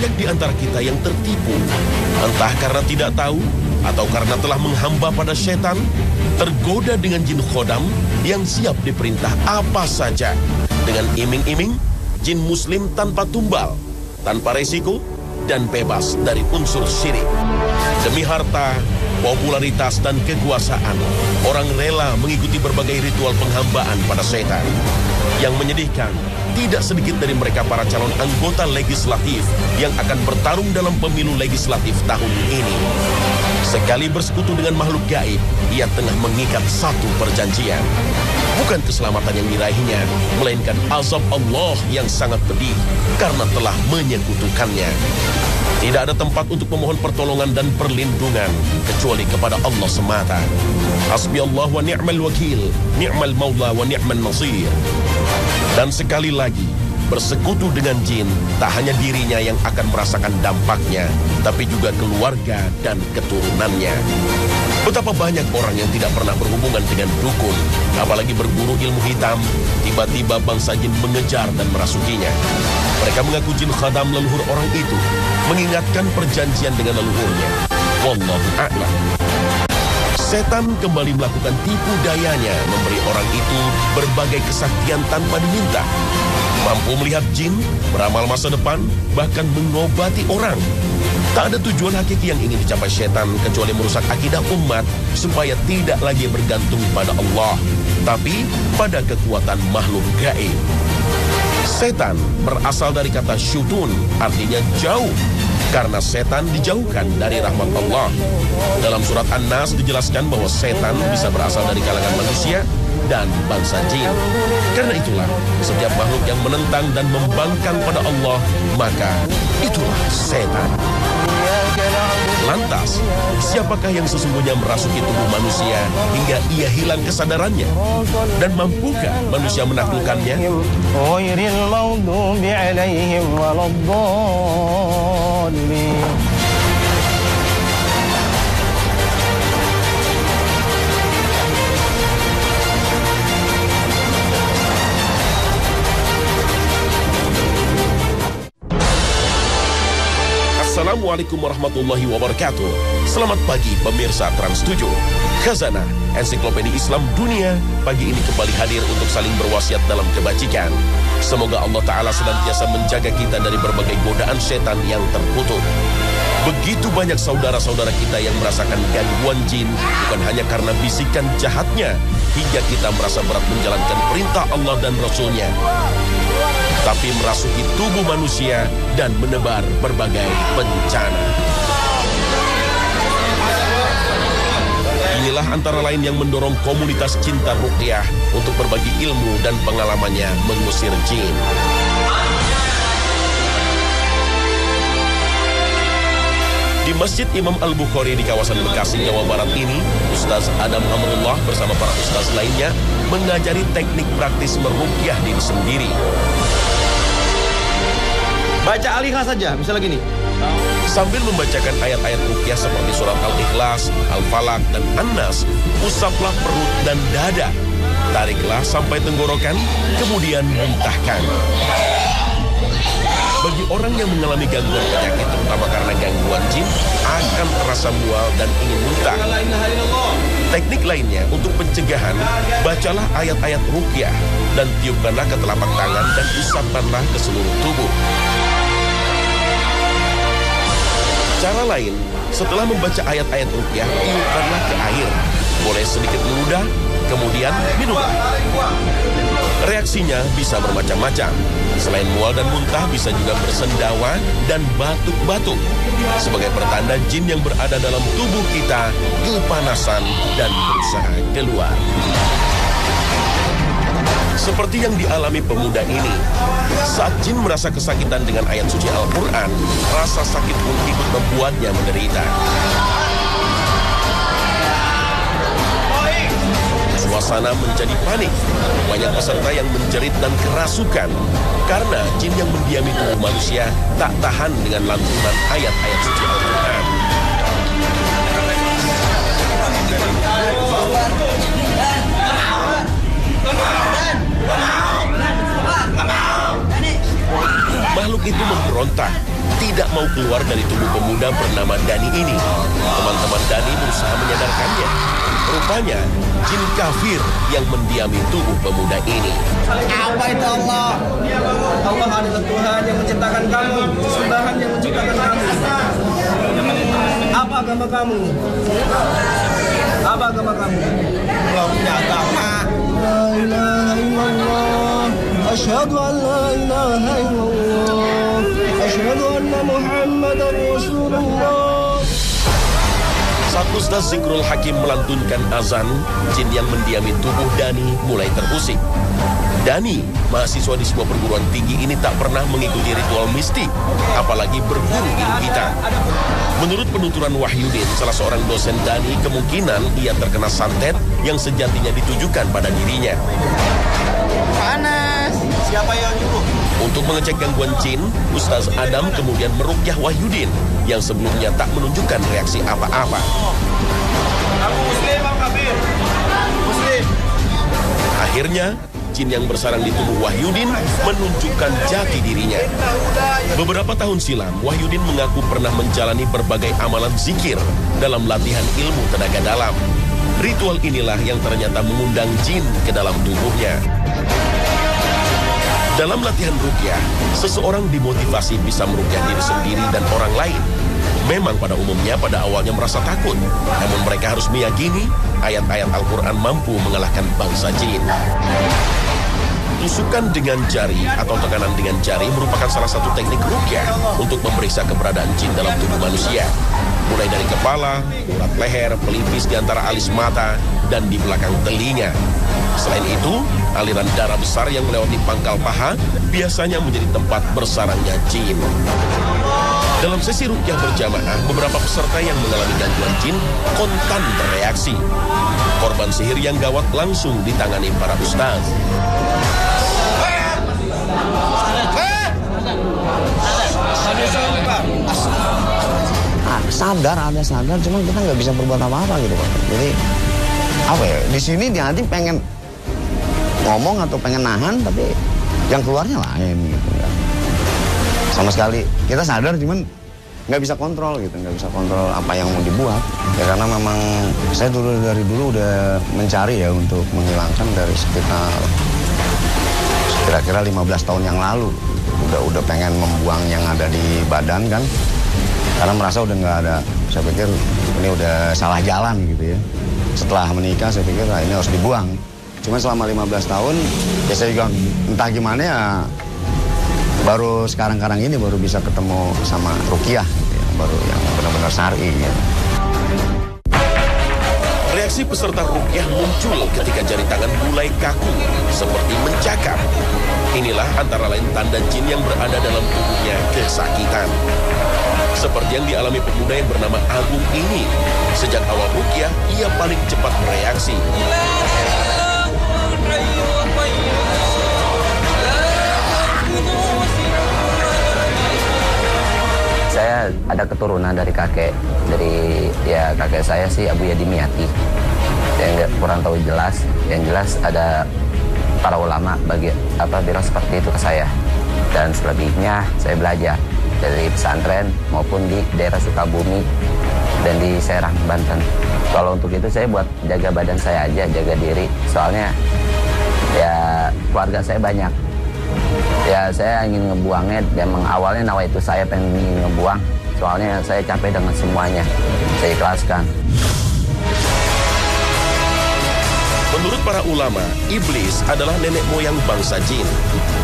Banyak di antara kita yang tertipu, entah karena tidak tahu atau karena telah menghamba pada setan, tergoda dengan jin khodam yang siap diperintah apa saja, dengan iming-iming, jin muslim tanpa tumbal, tanpa resiko, dan bebas dari unsur syirik. Demi harta, popularitas, dan kekuasaan, orang rela mengikuti berbagai ritual penghambaan pada setan. Yang menyedihkan, tidak sedikit dari mereka para calon anggota legislatif yang akan bertarung dalam pemilu legislatif tahun ini. Sekali bersekutu dengan makhluk gaib, ia tengah mengikat satu perjanjian. Bukan keselamatan yang diraihnya, melainkan azab Allah yang sangat pedih karena telah menyekutukannya. Tidak ada tempat untuk memohon pertolongan dan perlindungan kecuali kepada Allah semata. Hasbi Allah wa ni'mal wakil, ni'mal maula wa ni'mal nasir. Dan sekali lagi, bersekutu dengan jin, tak hanya dirinya yang akan merasakan dampaknya, tapi juga keluarga dan keturunannya. Betapa banyak orang yang tidak pernah berhubungan dengan dukun, apalagi berburu ilmu hitam, tiba-tiba bangsa jin mengejar dan merasukinya. Mereka mengaku jin khadam leluhur orang itu, mengingatkan perjanjian dengan leluhurnya. Wallahu a'lam. Setan kembali melakukan tipu dayanya, memberi orang itu berbagai kesaktian tanpa diminta. Mampu melihat jin, beramal masa depan, bahkan mengobati orang. Tak ada tujuan hakiki yang ingin dicapai setan kecuali merusak akidah umat supaya tidak lagi bergantung pada Allah, tapi pada kekuatan makhluk gaib. Setan berasal dari kata syutun, artinya jauh, karena setan dijauhkan dari rahmat Allah. Dalam surat An-Nas dijelaskan bahwa setan bisa berasal dari kalangan manusia dan bangsa jin. Karena itulah, setiap makhluk yang menentang dan membangkang pada Allah, maka itulah setan. Lantas, siapakah yang sesungguhnya merasuki tubuh manusia hingga ia hilang kesadarannya? Dan mampukah manusia menaklukkannya? Assalamualaikum warahmatullahi wabarakatuh. Selamat pagi pemirsa Trans 7. Khazanah Ensiklopedia Islam Dunia pagi ini kembali hadir untuk saling berwasiat dalam kebajikan. Semoga Allah Ta'ala senantiasa menjaga kita dari berbagai godaan setan yang terkutuk. Begitu banyak saudara-saudara kita yang merasakan gangguan jin, bukan hanya karena bisikan jahatnya, hingga kita merasa berat menjalankan perintah Allah dan Rasulnya, tapi merasuki tubuh manusia dan menebar berbagai bencana. Inilah antara lain yang mendorong komunitas cinta ruqyah untuk berbagi ilmu dan pengalamannya mengusir jin. Di Masjid Imam Al-Bukhari di kawasan Bekasi, Jawa Barat ini, Ustaz Adam Amrullah bersama para ustaz lainnya mengajari teknik praktis meruqyah diri sendiri. Baca Al-Ikhlas saja, misalnya gini. Sambil membacakan ayat-ayat ruqyah seperti surat Al-Ikhlas, Al-Falaq, dan An-Nas, usaplah perut dan dada. Tariklah sampai tenggorokan, kemudian muntahkan. Bagi orang yang mengalami gangguan penyakit, terutama karena gangguan jin, akan terasa mual dan ingin muntah. Teknik lainnya untuk pencegahan, bacalah ayat-ayat ruqyah dan tiupkanlah ke telapak tangan dan usapkanlah ke seluruh tubuh. Cara lain, setelah membaca ayat-ayat ruqyah, tiupkanlah ke air. Boleh sedikit meludah, kemudian minumlah. Reaksinya bisa bermacam-macam. Selain mual dan muntah, bisa juga bersendawa dan batuk-batuk. Sebagai pertanda jin yang berada dalam tubuh kita kepanasan dan berusaha keluar. Seperti yang dialami pemuda ini, saat jin merasa kesakitan dengan ayat suci Al-Quran, rasa sakit pun ikut membuatnya menderita. Suasana menjadi panik. Banyak peserta yang menjerit dan kerasukan karena jin yang mendiami tubuh manusia tak tahan dengan lantunan ayat-ayat suci Al-Quran. Makhluk itu memberontak, tidak mau keluar dari tubuh pemuda bernama Dani ini. Teman-teman Dani berusaha menyadarkannya. Rupanya, jin kafir yang mendiami tubuh pemuda ini. Apa itu Allah? Allah adalah Tuhan yang menciptakan kamu, Sembahan yang menciptakan kamu. Apa agama kamu? Apa agama kamu? Belum punya agama. La ilaha illallah. Asyhadu an la ilaha illallah. Asyhadu anna Muhammadar Rasulullah. Saat Ustaz Zikrul Hakim melantunkan azan, jin yang mendiami tubuh Dani mulai terusik. Dani, mahasiswa di sebuah perguruan tinggi ini tak pernah mengikuti ritual mistik, apalagi berguru ilmu hitam. Menurut penuturan Wahyudin, salah seorang dosen Dani, kemungkinan ia terkena santet yang sejatinya ditujukan pada dirinya. Panas. Siapa yang nyuruh? Untuk mengecek gangguan jin, Ustaz Adam kemudian meruqyah Wahyudin yang sebelumnya tak menunjukkan reaksi apa-apa. Kamu muslim atau kafir? Muslim. Akhirnya, jin yang bersarang di tubuh Wahyudin menunjukkan jati dirinya. Beberapa tahun silam, Wahyudin mengaku pernah menjalani berbagai amalan zikir dalam latihan ilmu tenaga dalam. Ritual inilah yang ternyata mengundang jin ke dalam tubuhnya. Dalam latihan ruqyah, seseorang dimotivasi bisa meruqyah diri sendiri dan orang lain. Memang pada umumnya pada awalnya merasa takut, namun mereka harus meyakini ayat-ayat Al-Quran mampu mengalahkan bangsa jin. Tusukan dengan jari atau tekanan dengan jari merupakan salah satu teknik ruqyah untuk memeriksa keberadaan jin dalam tubuh manusia. Mulai dari kepala, urat leher, pelipis di antara alis mata, dan di belakang telinga. Selain itu, aliran darah besar yang melewati pangkal paha biasanya menjadi tempat bersarangnya jin. Dalam sesi ruqyah berjamaah, beberapa peserta yang mengalami gangguan jin kontan bereaksi. Korban sihir yang gawat langsung ditangani para ustaz. Ada sadar, cuma kita nggak bisa berbuat apa-apa gitu Pak. Jadi apa ya, di sini dia nanti pengen ngomong atau pengen nahan, tapi yang keluarnya lain gitu ya. Sama sekali kita sadar, cuman nggak bisa kontrol gitu, nggak bisa kontrol apa yang mau dibuat. Ya karena memang saya dari dulu udah mencari ya untuk menghilangkan dari sekitar kira-kira 15 tahun yang lalu. Udah pengen membuang yang ada di badan kan. Karena merasa udah nggak ada, saya pikir ini udah salah jalan gitu ya. Setelah menikah saya pikir ini harus dibuang. Cuma selama 15 tahun, ya saya juga entah gimana ya, baru sekarang-karang ini baru bisa ketemu sama ruqyah gitu ya, baru yang benar-benar syar'i gitu. Reaksi peserta ruqyah muncul ketika jari tangan mulai kaku, seperti mencakap. Inilah antara lain tanda jin yang berada dalam tubuhnya kesakitan. Seperti yang dialami pemuda yang bernama Agung ini. Sejak awal ruqyah, ia paling cepat bereaksi. Saya ada keturunan dari kakek. Kakek saya sih Abu Yadimiyati. Saya kurang tahu jelas. Yang jelas ada para ulama bilang seperti itu ke saya. Dan selebihnya saya belajar dari pesantren maupun di daerah Sukabumi dan di Serang, Banten. Kalau untuk itu saya buat jaga badan saya aja, jaga diri. Soalnya ya keluarga saya banyak. Ya saya ingin ngebuangnya, memang awalnya nawaitu saya pengen ngebuang. Soalnya saya capek dengan semuanya, saya ikhlaskan. Menurut para ulama, iblis adalah nenek moyang bangsa jin.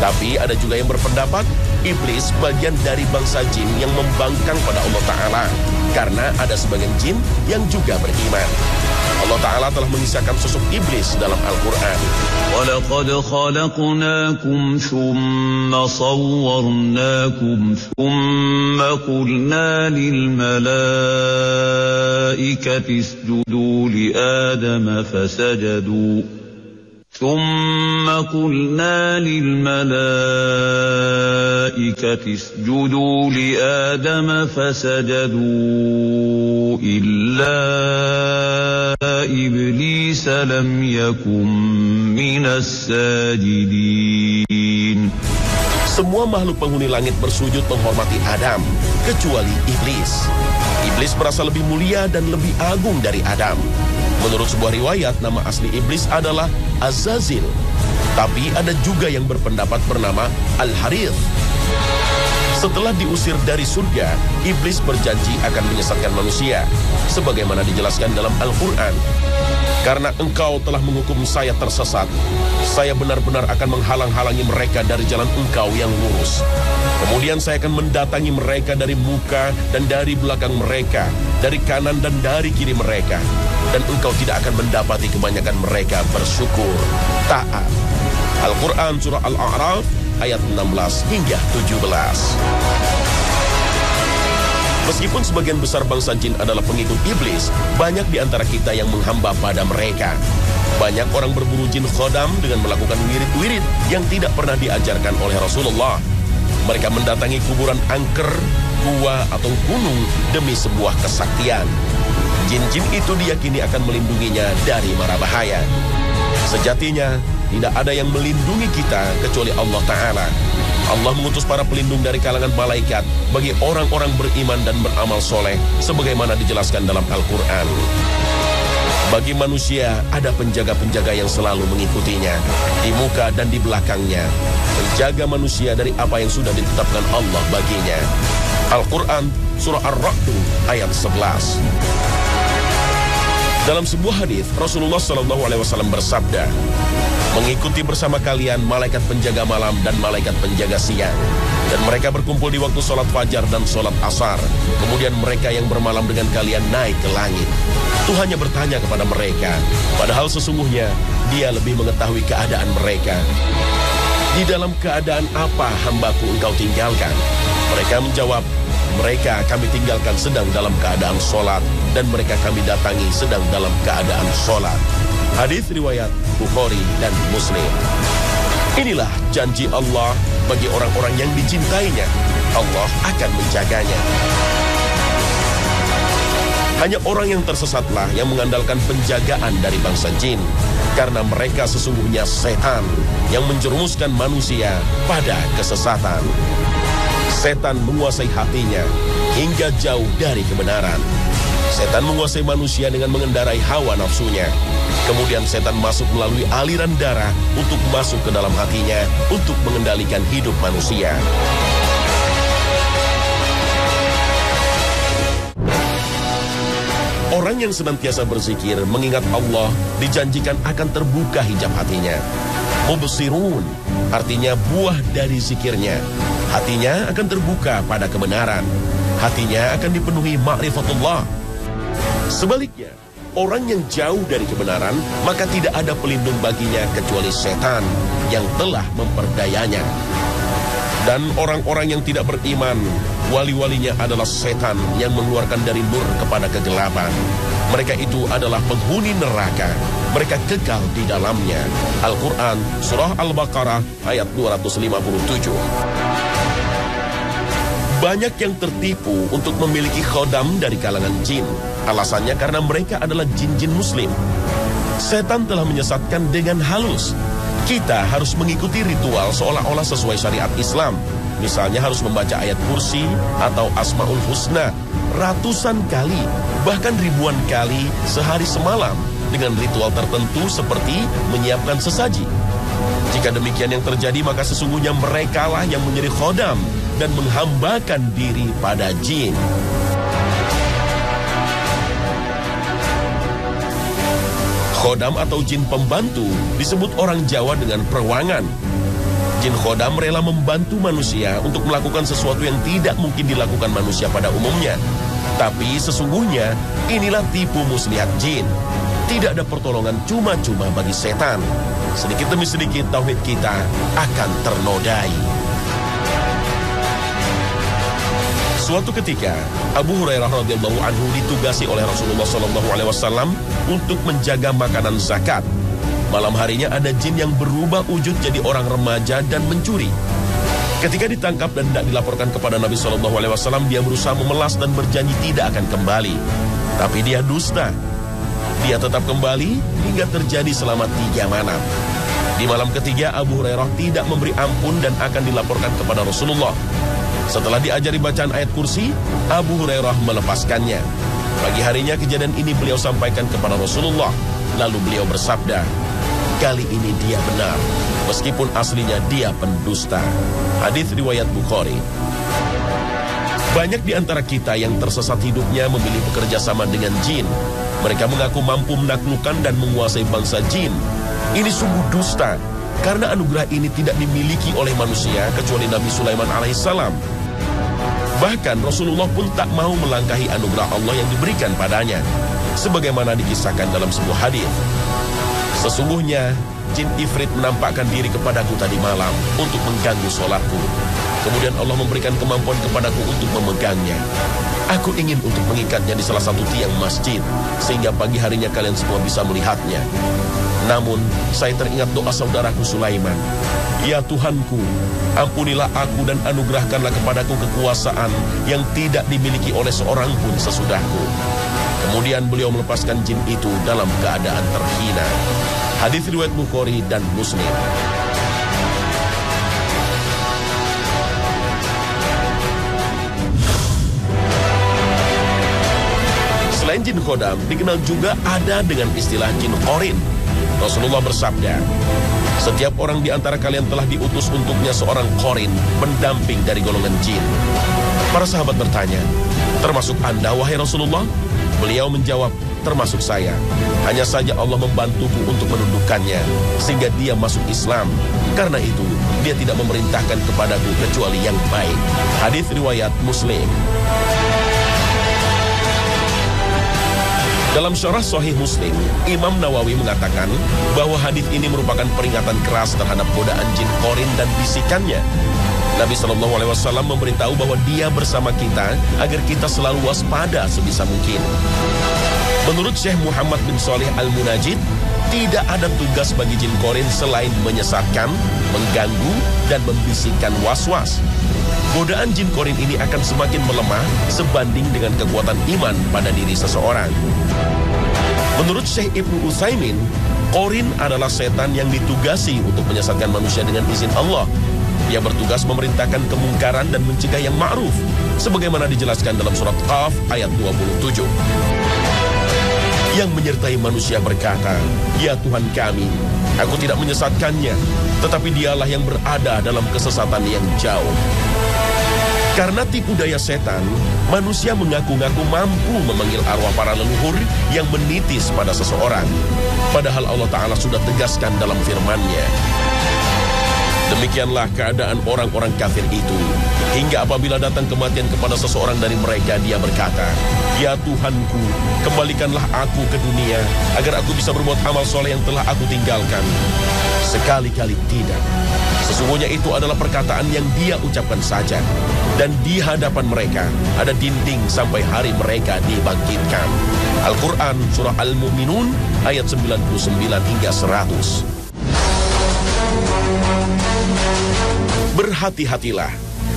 Tapi ada juga yang berpendapat, iblis bagian dari bangsa jin yang membangkang pada Allah Ta'ala. Karena ada sebagian jin yang juga beriman. Allah Ta'ala telah mengisahkan sosok iblis dalam Al-Quran. وَلَقَدْ خَلَقْنَاكُمْ ثُمَّ صَوَّرْنَاكُمْ ثُمَّ قُلْنَا لِلْمَلَائِكَةِ اسْجُدُوا لِآدَمَ فَسَجَدُوا ثُمَّ قُلْنَا لِلْمَلَائِكَةِ اسْجُدُوا لِآدَمَ فَسَجَدُوا إِلَّا إِبْلِيسَ لَمْ يَكُنْ مِنَ السَّاجِدِينَ. Semua makhluk penghuni langit bersujud menghormati Adam, kecuali iblis. Iblis merasa lebih mulia dan lebih agung dari Adam. Menurut sebuah riwayat, nama asli iblis adalah Azazil. Tapi ada juga yang berpendapat bernama Al-Harith. Setelah diusir dari surga, iblis berjanji akan menyesatkan manusia, sebagaimana dijelaskan dalam Al-Quran. Karena engkau telah menghukum saya tersesat, saya benar-benar akan menghalang-halangi mereka dari jalan engkau yang lurus. Kemudian saya akan mendatangi mereka dari muka dan dari belakang mereka, dari kanan dan dari kiri mereka. Dan engkau tidak akan mendapati kebanyakan mereka bersyukur, taat. Al-Quran Surah Al-A'raf ayat 16 hingga 17. Meskipun sebagian besar bangsa jin adalah pengikut iblis, banyak di antara kita yang menghamba pada mereka. Banyak orang berburu jin khodam dengan melakukan wirid-wirid yang tidak pernah diajarkan oleh Rasulullah. Mereka mendatangi kuburan angker, gua, atau gunung demi sebuah kesaktian. Jin-jin itu diyakini akan melindunginya dari mara bahaya. Sejatinya, tidak ada yang melindungi kita kecuali Allah Ta'ala. Allah mengutus para pelindung dari kalangan malaikat bagi orang-orang beriman dan beramal soleh, sebagaimana dijelaskan dalam Al-Quran. Bagi manusia, ada penjaga-penjaga yang selalu mengikutinya, di muka dan di belakangnya, menjaga manusia dari apa yang sudah ditetapkan Allah baginya. Al-Quran, Surah Ar-Ra'd, ayat 11. Dalam sebuah hadis, Rasulullah SAW bersabda, mengikuti bersama kalian malaikat penjaga malam dan malaikat penjaga siang. Dan mereka berkumpul di waktu sholat fajar dan sholat asar. Kemudian mereka yang bermalam dengan kalian naik ke langit. Tuhannya bertanya kepada mereka, padahal sesungguhnya dia lebih mengetahui keadaan mereka. Di dalam keadaan apa hambaku engkau tinggalkan? Mereka menjawab, mereka kami tinggalkan sedang dalam keadaan sholat, dan mereka kami datangi sedang dalam keadaan sholat. Hadis riwayat Bukhari dan Muslim. Inilah janji Allah bagi orang-orang yang dicintainya. Allah akan menjaganya. Hanya orang yang tersesatlah yang mengandalkan penjagaan dari bangsa jin, karena mereka sesungguhnya setan yang menjerumuskan manusia pada kesesatan. Setan menguasai hatinya hingga jauh dari kebenaran. Setan menguasai manusia dengan mengendarai hawa nafsunya. Kemudian setan masuk melalui aliran darah untuk masuk ke dalam hatinya untuk mengendalikan hidup manusia. Orang yang senantiasa berzikir mengingat Allah dijanjikan akan terbuka hijab hatinya. Mubsirun artinya buah dari zikirnya. Hatinya akan terbuka pada kebenaran. Hatinya akan dipenuhi ma'rifatullah. Sebaliknya, orang yang jauh dari kebenaran, maka tidak ada pelindung baginya kecuali setan yang telah memperdayanya. Dan orang-orang yang tidak beriman, wali-walinya adalah setan yang mengeluarkan dari nur kepada kegelapan. Mereka itu adalah penghuni neraka. Mereka kekal di dalamnya. Al-Quran, Surah Al-Baqarah, ayat 257. Banyak yang tertipu untuk memiliki khodam dari kalangan jin. Alasannya karena mereka adalah jin-jin muslim. Setan telah menyesatkan dengan halus. Kita harus mengikuti ritual seolah-olah sesuai syariat Islam. Misalnya harus membaca ayat kursi atau Asmaul Husna ratusan kali, bahkan ribuan kali sehari semalam dengan ritual tertentu seperti menyiapkan sesaji. Jika demikian yang terjadi, maka sesungguhnya merekalah yang menjadi khodam dan menghambakan diri pada jin. Khodam atau jin pembantu disebut orang Jawa dengan perwangan. Jin khodam rela membantu manusia untuk melakukan sesuatu yang tidak mungkin dilakukan manusia pada umumnya. Tapi sesungguhnya inilah tipu muslihat jin. Tidak ada pertolongan cuma-cuma bagi setan. Sedikit demi sedikit tauhid kita akan ternodai. Suatu ketika, Abu Hurairah radhiyallahu anhu ditugasi oleh Rasulullah SAW untuk menjaga makanan zakat. Malam harinya ada jin yang berubah wujud jadi orang remaja dan mencuri. Ketika ditangkap dan tidak dilaporkan kepada Nabi SAW, dia berusaha memelas dan berjanji tidak akan kembali. Tapi dia dusta. Dia tetap kembali hingga terjadi selama 3 malam. Di malam ketiga, Abu Hurairah tidak memberi ampun dan akan dilaporkan kepada Rasulullah. Setelah diajari bacaan ayat kursi, Abu Hurairah melepaskannya. Pagi harinya kejadian ini beliau sampaikan kepada Rasulullah. Lalu beliau bersabda, kali ini dia benar, meskipun aslinya dia pendusta. Hadis riwayat Bukhari. Banyak di antara kita yang tersesat hidupnya memilih bekerja sama dengan jin. Mereka mengaku mampu menaklukkan dan menguasai bangsa jin. Ini sungguh dusta, karena anugerah ini tidak dimiliki oleh manusia kecuali Nabi Sulaiman alaihissalam. Bahkan Rasulullah pun tak mau melangkahi anugerah Allah yang diberikan padanya, sebagaimana dikisahkan dalam sebuah hadis. Sesungguhnya jin Ifrit menampakkan diri kepadaku tadi malam untuk mengganggu sholatku. Kemudian Allah memberikan kemampuan kepadaku untuk memegangnya. Aku ingin untuk mengikatnya di salah satu tiang masjid, sehingga pagi harinya kalian semua bisa melihatnya. Namun, saya teringat doa saudaraku Sulaiman. Ya Tuhanku, ampunilah aku dan anugerahkanlah kepadaku kekuasaan yang tidak dimiliki oleh seorang pun sesudahku. Kemudian beliau melepaskan jin itu dalam keadaan terhina. Hadis riwayat Bukhari dan Muslim. Selain jin khodam, dikenal juga ada dengan istilah jin qorin. Rasulullah bersabda, setiap orang di antara kalian telah diutus untuknya seorang qorin, pendamping dari golongan jin. Para sahabat bertanya, termasuk Anda wahai Rasulullah? Beliau menjawab, termasuk saya. Hanya saja Allah membantuku untuk menundukkannya, sehingga dia masuk Islam. Karena itu, dia tidak memerintahkan kepadaku kecuali yang baik. Hadis riwayat Muslim. Dalam syarah Sahih Muslim, Imam Nawawi mengatakan bahwa hadis ini merupakan peringatan keras terhadap godaan jin qorin dan bisikannya. Nabi SAW memberitahu bahwa dia bersama kita agar kita selalu waspada sebisa mungkin. Menurut Syekh Muhammad bin Shalih Al-Munajid, tidak ada tugas bagi jin qorin selain menyesatkan, mengganggu, dan membisikkan was-was. Godaan jin qorin ini akan semakin melemah sebanding dengan kekuatan iman pada diri seseorang. Menurut Syekh Ibnu Utsaimin, qorin adalah setan yang ditugasi untuk menyesatkan manusia dengan izin Allah. Dia bertugas memerintahkan kemungkaran dan mencegah yang ma'ruf, sebagaimana dijelaskan dalam surat Qaf ayat 27. Yang menyertai manusia berkata, ya Tuhan kami, aku tidak menyesatkannya, tetapi dialah yang berada dalam kesesatan yang jauh. Karena tipu daya setan, manusia mengaku-ngaku mampu memanggil arwah para leluhur yang menitis pada seseorang. Padahal Allah Ta'ala sudah tegaskan dalam firman-Nya. Demikianlah keadaan orang-orang kafir itu. Hingga apabila datang kematian kepada seseorang dari mereka, dia berkata, ya Tuhanku, kembalikanlah aku ke dunia, agar aku bisa berbuat amal soleh yang telah aku tinggalkan. Sekali-kali tidak. Sesungguhnya itu adalah perkataan yang dia ucapkan saja. Dan di hadapan mereka ada dinding sampai hari mereka dibangkitkan. Al-Quran Surah Al-Mu'minun ayat 99 hingga 100. Berhati-hatilah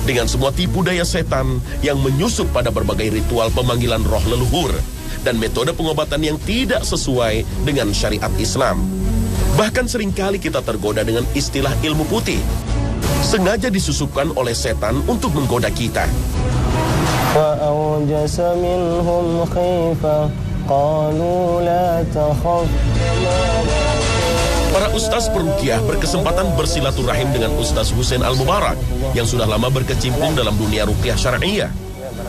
dengan semua tipu daya setan yang menyusup pada berbagai ritual pemanggilan roh leluhur dan metode pengobatan yang tidak sesuai dengan syariat Islam. Bahkan seringkali kita tergoda dengan istilah ilmu putih, sengaja disusupkan oleh setan untuk menggoda kita. فَأَوْجَسَ مِنْهُمْ خِيفَةً قَالُوا لَا تَخَفْ. Para ustaz peruqyah berkesempatan bersilaturahim dengan Ustaz Husain Al-Mubarak yang sudah lama berkecimpung dalam dunia ruqyah syar'iyah.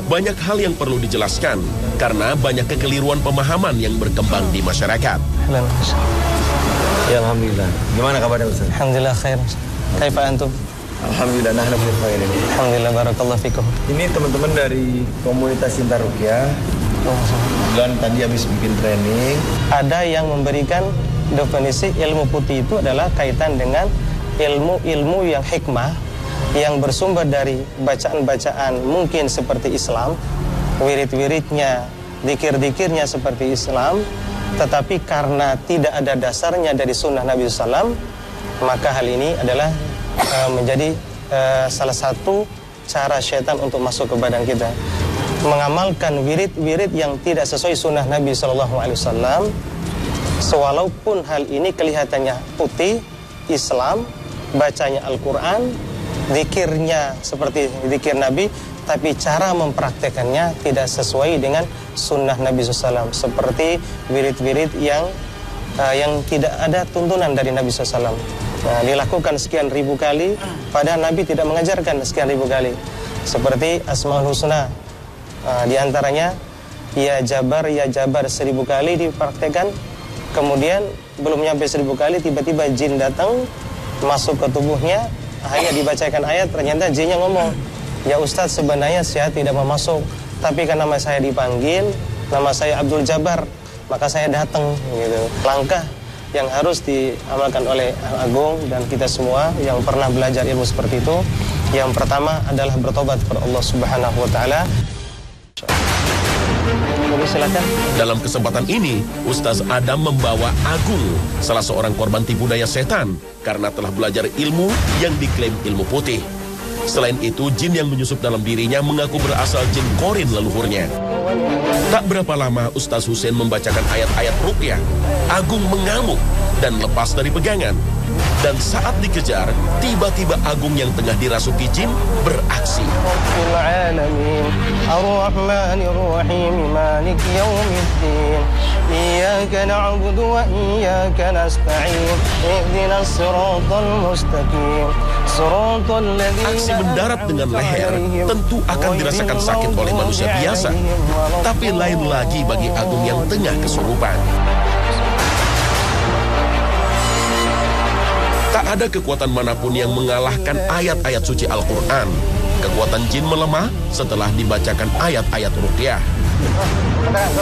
Banyak hal yang perlu dijelaskan karena banyak kekeliruan pemahaman yang berkembang di masyarakat. Ya Alhamdulillah. Gimana kabarnya Ustaz? Alhamdulillah khair. Kaifa antum? Alhamdulillah nahnu bi khair ini. Alhamdulillah barakallahu fikum. Ini teman-teman dari komunitas Cinta Ruqyah. Dan tadi habis bikin training. Ada yang memberikan definisi ilmu putih itu adalah kaitan dengan ilmu-ilmu yang hikmah, yang bersumber dari bacaan-bacaan mungkin seperti Islam, wirid-wiridnya, dikir-dikirnya seperti Islam, tetapi karena tidak ada dasarnya dari sunnah Nabi SAW, maka hal ini adalah menjadi salah satu cara syaitan untuk masuk ke badan kita. Mengamalkan wirid-wirid yang tidak sesuai sunnah Nabi SAW, sewalaupun hal ini kelihatannya putih, Islam, bacanya Al-Quran, zikirnya seperti zikir Nabi, tapi cara mempraktekannya tidak sesuai dengan sunnah Nabi SAW. Seperti wirid-wirid yang tidak ada tuntunan dari Nabi SAW. Dilakukan sekian ribu kali, padahal Nabi tidak mengajarkan sekian ribu kali. Seperti Asmaul Husna, di antaranya ya Jabar 1000 kali dipraktekkan. Kemudian belum nyampe 1000 kali, tiba-tiba jin datang masuk ke tubuhnya, akhirnya dibacakan ayat, ternyata jinnya ngomong, ya Ustadz, sebenarnya saya tidak mau masuk, tapi karena nama saya dipanggil, nama saya Abdul Jabar, maka saya datang gitu. Langkah yang harus diamalkan oleh Agung dan kita semua yang pernah belajar ilmu seperti itu, yang pertama adalah bertobat kepada Allah Subhanahu wa taala. Silakan. Dalam kesempatan ini, Ustaz Adam membawa Agung, salah seorang korban tipu daya setan, karena telah belajar ilmu yang diklaim ilmu putih. Selain itu, jin yang menyusup dalam dirinya mengaku berasal jin korin leluhurnya. Tak berapa lama, Ustaz Husein membacakan ayat-ayat ruqyah. Agung mengamuk dan lepas dari pegangan. Dan saat dikejar, tiba-tiba Agung yang tengah dirasuki jin beraksi. Aksi mendarat dengan leher tentu akan dirasakan sakit oleh manusia biasa, tapi lain lagi bagi Agung yang tengah kesurupan. Tak ada kekuatan manapun yang mengalahkan ayat-ayat suci Al-Quran. Kekuatan jin melemah setelah dibacakan ayat-ayat ruqyah.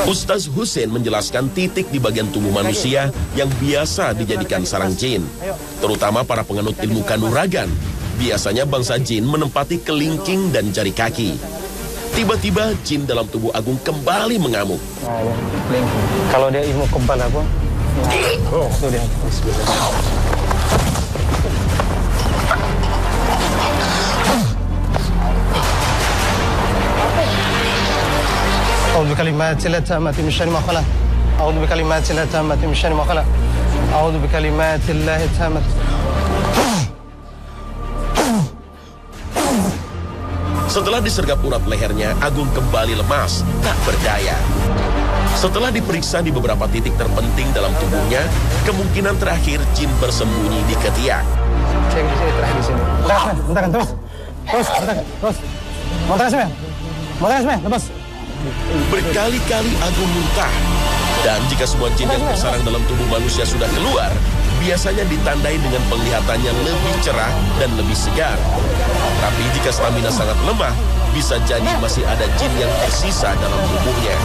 Ustaz Husein menjelaskan titik di bagian tubuh manusia yang biasa dijadikan sarang jin, terutama para penganut ilmu kanuragan. Biasanya bangsa jin menempati kelingking dan jari kaki. Tiba-tiba jin dalam tubuh Agung kembali mengamuk. Kalau dia ilmu kebal apa? Itu dia. أعوذ بكلمات الله التامة من شر ما خلق أعوذ بكلمات الله التامة من شر ما خلق أعوذ بكلمات الله التامة. Setelah disergap urat lehernya, Agung kembali lemas, tak berdaya. Setelah diperiksa di beberapa titik terpenting dalam tubuhnya, kemungkinan terakhir jin bersembunyi di ketiak. Cek di sini, terakhir di sini. Bentar, terus. Mau lepas. Berkali-kali Agung muntah. Dan jika semua jin yang bersarang dalam tubuh manusia sudah keluar, biasanya ditandai dengan penglihatan yang lebih cerah dan lebih segar. Tapi jika stamina sangat lemah, bisa jadi masih ada jin yang tersisa dalam tubuhnya.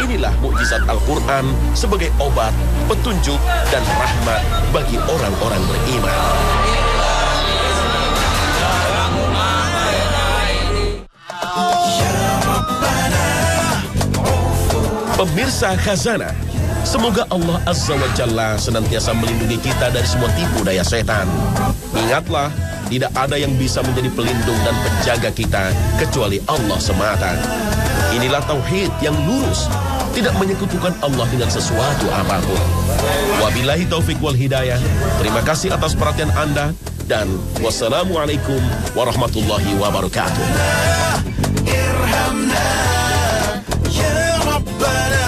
Inilah mukjizat Al-Quran sebagai obat, petunjuk, dan rahmat bagi orang-orang beriman. Pemirsa Khazanah, semoga Allah Azza wa Jalla senantiasa melindungi kita dari semua tipu daya setan. Ingatlah, tidak ada yang bisa menjadi pelindung dan penjaga kita kecuali Allah semata. Inilah tauhid yang lurus, tidak menyekutukan Allah dengan sesuatu apapun. Wabillahi taufik wal hidayah. Terima kasih atas perhatian Anda dan wassalamualaikum warahmatullahi wabarakatuh. Irhamna ya Rabbana.